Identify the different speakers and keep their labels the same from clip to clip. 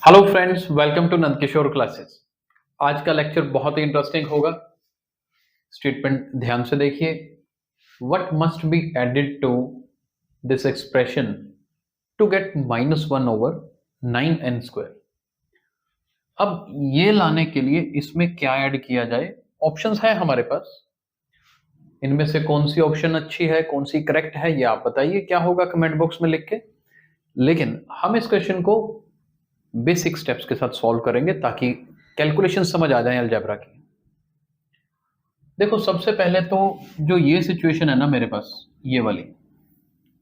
Speaker 1: Hello friends, welcome to Nandkishore classes. आज का lecture बहुत ही इंटरेस्टिंग होगा। स्टेटमेंट ध्यान से देखिए। What must be added to this expression to get -1/9n²। अब ये लाने के लिए इसमें क्या ऐड किया जाए? ऑप्शंस है हमारे पास। इनमें से कौन सी ऑप्शन अच्छी है, कौन सी करेक्ट है, ये आप बताइए। क्या होगा कमेंट बॉक्स में लिख के। लेकिन हम इस क्वेश्चन को बेसिक स्टेप्स के साथ सॉल्व करेंगे ताकि कैलकुलेशन समझ आ जाए अलजेब्रा की। देखो, सबसे पहले तो जो ये सिचुएशन है ना मेरे पास, ये वाली,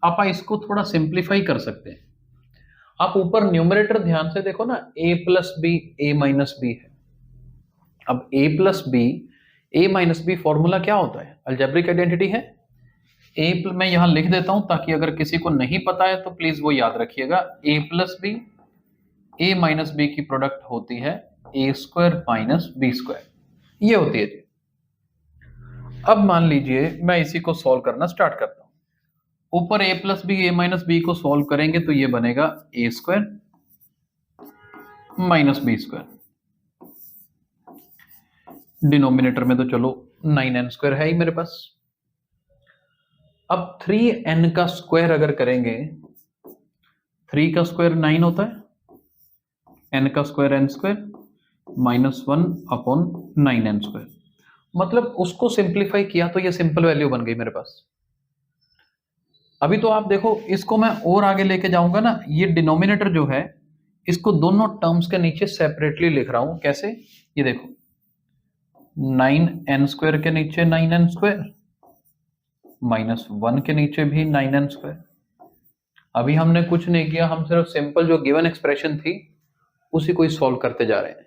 Speaker 1: आप इसको थोड़ा सिंप्लीफाई कर सकते हैं। आप ऊपर न्यूमरेटर ध्यान से देखो ना, a plus b a minus b है। अब a plus b a minus b formula क्या होता है? अलजेब्रिक आइडेंटिटी है। मैं यहां लिख देता हूं ताकि अगर किसी को नहीं पता है तो प्लीज वो याद रखिएगा। a plus b a minus b की प्रोडक्ट होती है a² माइनस b², ये होती है जी। अब मान लीजिए मैं इसी को सॉल्व करना स्टार्ट करता हूं। ऊपर a plus b a minus b को सॉल्व करेंगे तो ये बनेगा a² माइनस b²। डिनोमिनेटर में तो चलो 9n² है ही मेरे पास। अब 3n का स्क्वायर अगर करेंगे, 3 का स्क्वायर 9 होता है, n का स्क्वायर n² -1/9n²। मतलब उसको सिंप्लीफाई किया तो ये सिंपल वैल्यू बन गई मेरे पास। अभी तो आप देखो, इसको मैं और आगे लेके जाऊंगा ना, ये डिनोमिनेटर जो है इसको दोनों टर्म्स के नीचे सेपरेटली लिख रहा हूं। कैसे? ये देखो, 9n² के नीचे 9n² -1 के नीचे भी 9n²। अभी हमने कुछ नहीं किया, हम सिर्फ सिंपल जो गिवन एक्सप्रेशन थी उसी को ही सॉल्व करते जा रहे हैं।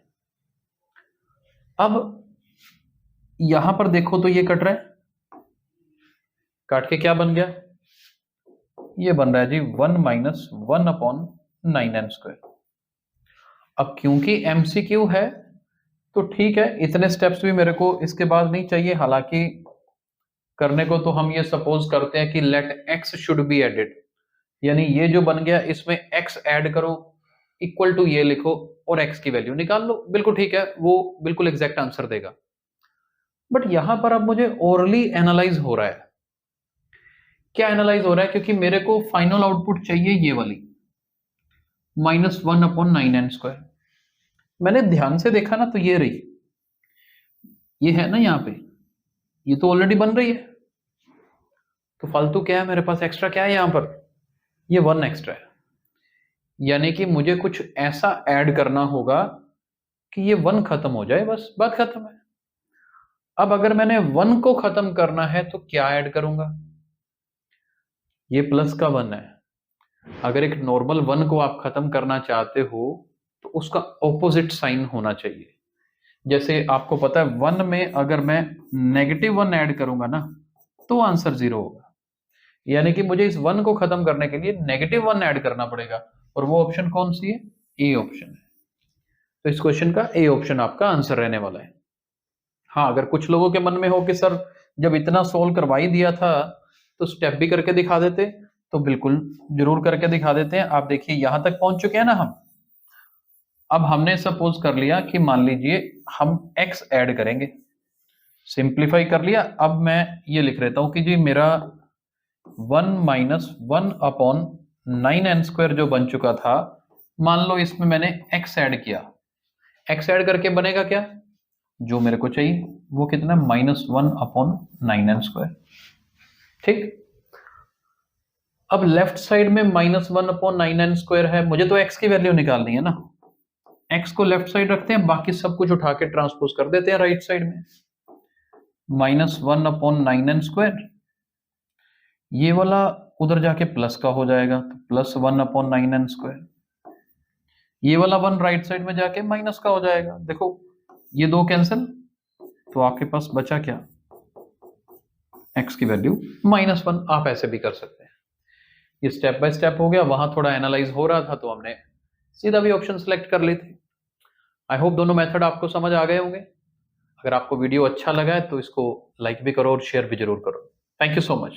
Speaker 1: अब यहां पर देखो तो ये कट रहा है, काट के क्या बन गया? ये बन रहा है जी 1 - 1/9n²। अब क्योंकि एमसीक्यू है तो ठीक है, इतने स्टेप्स भी मेरे को इसके बाद नहीं चाहिए। हालांकि करने को तो हम ये सपोज करते हैं कि let x should be added, यानी ये जो बन गया इसमें x ऐड करो, इक्वल टू ये लिखो और x की वैल्यू निकाल लो। बिल्कुल ठीक है, वो बिल्कुल एग्जैक्ट आंसर देगा। बट यहां पर अब मुझे ओरली एनालाइज हो रहा है। क्या एनालाइज हो रहा है? क्योंकि मेरे को फाइनल आउटपुट चाहिए ये वाली -1/9n²। मैंने ध्यान से देखा ना तो ये रही, ये है ना यहाँ पे, ये तो ऑलरेडी बन रही है। तो फालतू क्या है मेरे पास? एक्स्ट्रा क्या है यहाँ पर? ये 1 एक्स्ट्रा है। यानी कि मुझे कुछ ऐसा ऐड करना होगा कि ये 1 खत्म हो जाए, बस बात खत्म है। अब अगर मैंने 1 को खत्म करना है तो क्या ऐड करूंगा? ये प्लस का 1 है। अगर एक नॉर्मल 1 को आप खत्म करना चाहते हो तो उसका ऑपोजिट साइन होना चाहिए। जैसे आपको पता है 1 में अगर मैं -1 ऐड करूंगा ना तो आंसर 0 होगा। यानी कि मुझे इस 1 को खत्म करने के लिए -1 ऐड करना पड़ेगा, और वो ऑप्शन कौन सी है? ए ऑप्शन है। तो इस क्वेश्चन का ए ऑप्शन आपका आंसर रहने वाला है। हाँ, अगर कुछ लोगों के मन में हो कि सर जब इतना सोल्व करवा ही दिया था तो स्टेप भी करके दिखा देते, तो बिल्कुल जरूर करके दिखा देते हैं। आप देखिए यहां तक पहुंच चुके हैं ना हम। अब हमने सपोज कर लिया कि मान लीजिए हम x ऐड करेंगे, सिंप्लीफाई कर लिया। अब मैं ये लिख लेता हूं कि जी मेरा 1 - 1/9n² जो बन चुका था, मान लो इसमें मैंने x ऐड किया। x ऐड करके बनेगा क्या? जो मेरे को चाहिए वो कितना? -1/9n²। ठीक। अब लेफ्ट साइड में -1/9n² है, मुझे तो x की वैल्यू निकालनी है ना। x को लेफ्ट साइड रखते हैं, बाकी सब कुछ उठा के ट्रांसपोज कर देते हैं राइट साइड में। -1/9n², ये वाला उधर जाके प्लस का हो जाएगा तो +1/9n²। ये वाला 1 राइट साइड में जाके माइनस का हो जाएगा। देखो ये दो कैंसिल, तो आपके पास बचा क्या? x की वैल्यू -1। आप ऐसे भी कर सकते हैं। ये स्टेप बाय स्टेप हो गया। वहां थोड़ा एनालाइज हो रहा था तो हमने सीधा भी ऑप्शन सेलेक्ट कर ली थी। आई होप दोनों मेथड आपको समझ आ गए होंगे। अगर आपको वीडियो अच्छा लगा है तो इसको लाइक भी करो और शेयर भी जरूर करो। Thank you so much.